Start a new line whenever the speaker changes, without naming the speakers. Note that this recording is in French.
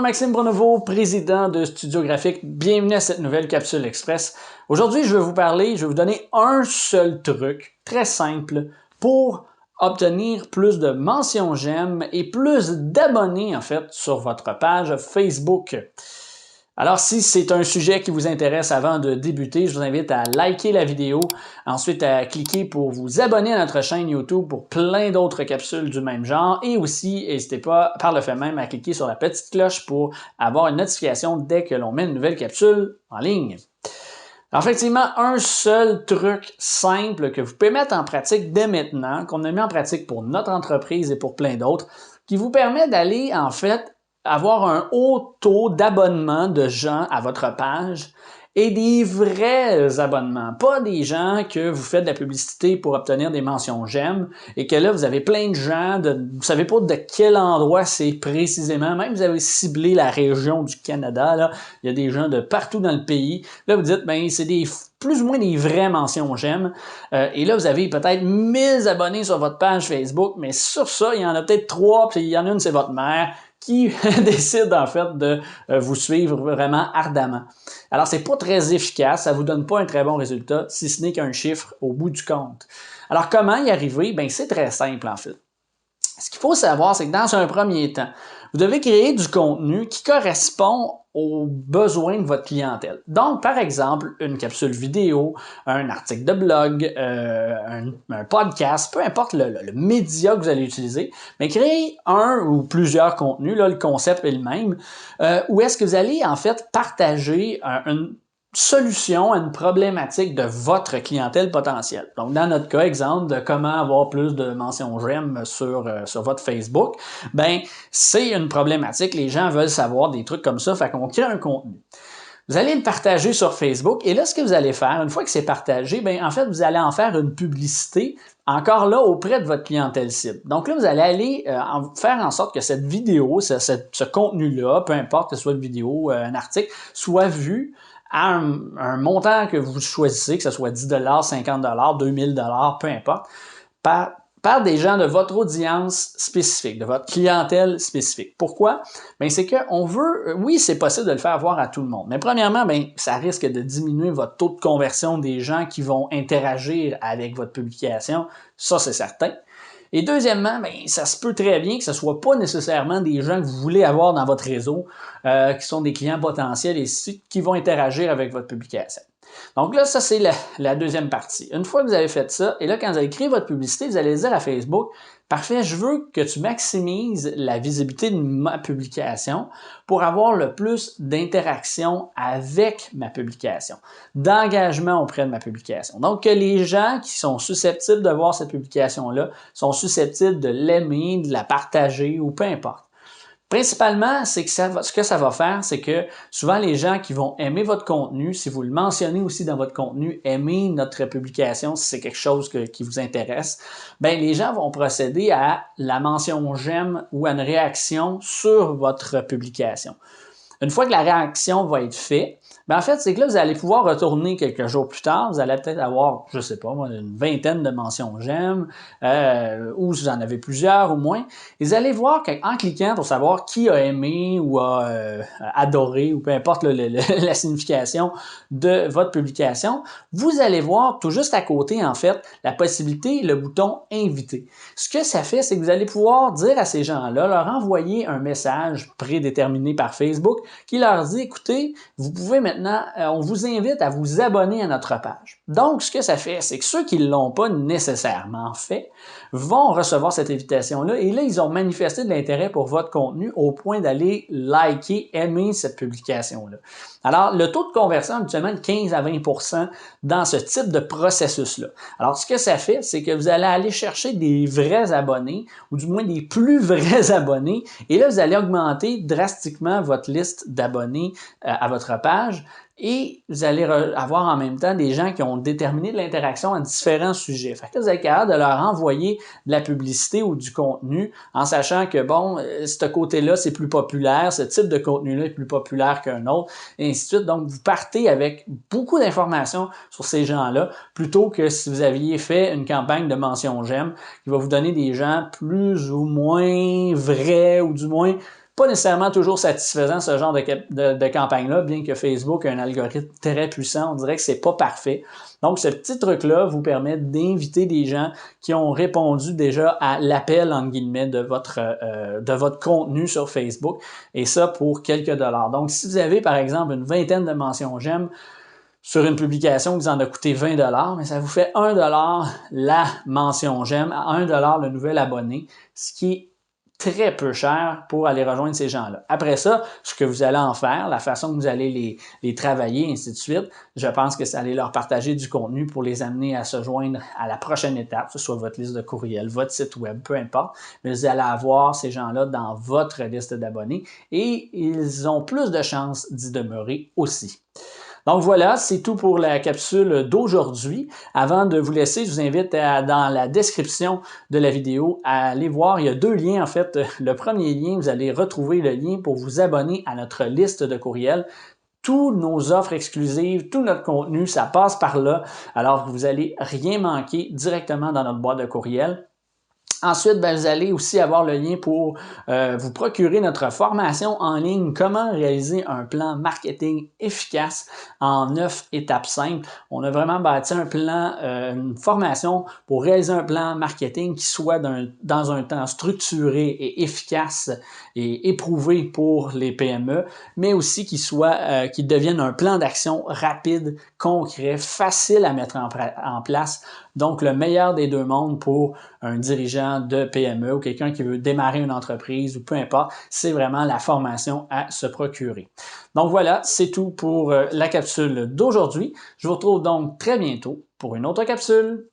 Maxime Pronovo, président de Studio Graphique. Bienvenue à cette nouvelle capsule express. Aujourd'hui, je vais vous donner un seul truc, très simple, pour obtenir plus de mentions j'aime et plus d'abonnés, en fait, sur votre page Facebook. Alors, si c'est un sujet qui vous intéresse avant de débuter, je vous invite à liker la vidéo, ensuite à cliquer pour vous abonner à notre chaîne YouTube pour plein d'autres capsules du même genre et aussi, n'hésitez pas, par le fait même, à cliquer sur la petite cloche pour avoir une notification dès que l'on met une nouvelle capsule en ligne. Alors, effectivement, un seul truc simple que vous pouvez mettre en pratique dès maintenant, qu'on a mis en pratique pour notre entreprise et pour plein d'autres, qui vous permet d'aller, en fait, avoir un haut taux d'abonnement de gens à votre page et des vrais abonnements, pas des gens que vous faites de la publicité pour obtenir des mentions j'aime et que là vous avez plein de gens, vous savez pas de quel endroit c'est précisément, même vous avez ciblé la région du Canada, là, il y a des gens de partout dans le pays, là vous dites ben c'est des plus ou moins des vraies mentions j'aime. Et là, vous avez peut-être 1000 abonnés sur votre page Facebook, mais sur ça, il y en a peut-être 3, puis il y en a une, c'est votre mère, qui décide en fait de vous suivre vraiment ardemment. Alors, c'est pas très efficace, ça vous donne pas un très bon résultat, si ce n'est qu'un chiffre au bout du compte. Alors, comment y arriver? Ben, c'est très simple en fait. Ce qu'il faut savoir, c'est que dans un premier temps, vous devez créer du contenu qui correspond aux besoins de votre clientèle. Donc, par exemple, une capsule vidéo, un article de blog, un podcast, peu importe le média que vous allez utiliser, mais créez un ou plusieurs contenus, là, le concept est le même, où est-ce que vous allez en fait partager une solution à une problématique de votre clientèle potentielle. Donc, dans notre cas, exemple de comment avoir plus de mentions j'aime sur votre Facebook, ben c'est une problématique. Les gens veulent savoir des trucs comme ça, fait qu'on crée un contenu. Vous allez le partager sur Facebook et là, ce que vous allez faire, une fois que c'est partagé, ben en fait, vous allez en faire une publicité encore là auprès de votre clientèle cible. Donc là, vous allez aller faire en sorte que cette vidéo, ce contenu-là, peu importe que ce soit une vidéo, un article, soit vu à un montant que vous choisissez, que ce soit 10 50 2000 peu importe, par des gens de votre audience spécifique, de votre clientèle spécifique. Pourquoi? Bien, c'est qu'on veut, oui, c'est possible de le faire voir à tout le monde, mais premièrement, bien, ça risque de diminuer votre taux de conversion des gens qui vont interagir avec votre publication, ça c'est certain. Et deuxièmement, bien, ça se peut très bien que ce ne soit pas nécessairement des gens que vous voulez avoir dans votre réseau, qui sont des clients potentiels et qui vont interagir avec votre publication. Donc là, ça, c'est la deuxième partie. Une fois que vous avez fait ça, et là, quand vous avez créé votre publicité, vous allez dire à Facebook, parfait, je veux que tu maximises la visibilité de ma publication pour avoir le plus d'interaction avec ma publication, d'engagement auprès de ma publication. Donc, que les gens qui sont susceptibles de voir cette publication-là sont susceptibles de l'aimer, de la partager ou peu importe. Principalement, c'est que ce que ça va faire, c'est que souvent les gens qui vont aimer votre contenu, si vous le mentionnez aussi dans votre contenu, aimer notre publication si c'est quelque chose qui vous intéresse, bien les gens vont procéder à la mention j'aime ou à une réaction sur votre publication. Une fois que la réaction va être faite, bien en fait, c'est que là, vous allez pouvoir retourner quelques jours plus tard. Vous allez peut-être avoir, je ne sais pas, une vingtaine de mentions j'aime, ou vous en avez plusieurs ou moins. Et vous allez voir qu'en cliquant pour savoir qui a aimé ou a adoré, ou peu importe la signification de votre publication, vous allez voir tout juste à côté, en fait, la possibilité, le bouton inviter. Ce que ça fait, c'est que vous allez pouvoir dire à ces gens-là, leur envoyer un message prédéterminé par Facebook qui leur dit, écoutez, vous pouvez maintenant, on vous invite à vous abonner à notre page. Donc, ce que ça fait, c'est que ceux qui ne l'ont pas nécessairement fait vont recevoir cette invitation-là et là, ils ont manifesté de l'intérêt pour votre contenu au point d'aller liker, aimer cette publication-là. Alors, le taux de conversion est habituellement de 15 à 20% dans ce type de processus-là. Alors, ce que ça fait, c'est que vous allez aller chercher des vrais abonnés, ou du moins des plus vrais abonnés, et là, vous allez augmenter drastiquement votre liste d'abonnés à votre page, et vous allez avoir en même temps des gens qui ont déterminé de l'interaction à différents sujets. Fait que vous êtes capable de leur envoyer de la publicité ou du contenu en sachant que, bon, ce côté-là, c'est plus populaire, ce type de contenu-là est plus populaire qu'un autre, et ainsi de suite. Donc, vous partez avec beaucoup d'informations sur ces gens-là, plutôt que si vous aviez fait une campagne de mention j'aime qui va vous donner des gens plus ou moins vrais, ou du moins Pas nécessairement toujours satisfaisant ce genre de campagne-là, bien que Facebook a un algorithme très puissant, on dirait que c'est pas parfait. Donc, ce petit truc-là vous permet d'inviter des gens qui ont répondu déjà à l'appel, entre guillemets, de votre contenu sur Facebook, et ça pour quelques dollars. Donc, si vous avez, par exemple, une vingtaine de mentions j'aime sur une publication qui vous en a coûté 20 $, mais ça vous fait 1 $ la mention j'aime, à 1 $ le nouvel abonné, ce qui est très peu cher pour aller rejoindre ces gens-là. Après ça, ce que vous allez en faire, la façon que vous allez les travailler, ainsi de suite, je pense que c'est aller leur partager du contenu pour les amener à se joindre à la prochaine étape, que ce soit votre liste de courriel, votre site web, peu importe, mais vous allez avoir ces gens-là dans votre liste d'abonnés et ils ont plus de chances d'y demeurer aussi. Donc voilà, c'est tout pour la capsule d'aujourd'hui. Avant de vous laisser, je vous invite dans la description de la vidéo à aller voir, il y a 2 liens en fait. Le premier lien, vous allez retrouver le lien pour vous abonner à notre liste de courriels. Toutes nos offres exclusives, tout notre contenu, ça passe par là. Alors, vous n'allez rien manquer directement dans notre boîte de courriel. Ensuite, vous allez aussi avoir le lien pour vous procurer notre formation en ligne, comment réaliser un plan marketing efficace en 9 étapes simples. On a vraiment bâti un plan, une formation pour réaliser un plan marketing qui soit dans un temps structuré et efficace et éprouvé pour les PME, mais aussi qui devienne un plan d'action rapide, concret, facile à mettre en place. Donc, le meilleur des deux mondes pour un dirigeant de PME ou quelqu'un qui veut démarrer une entreprise ou peu importe, c'est vraiment la formation à se procurer. Donc voilà, c'est tout pour la capsule d'aujourd'hui. Je vous retrouve donc très bientôt pour une autre capsule.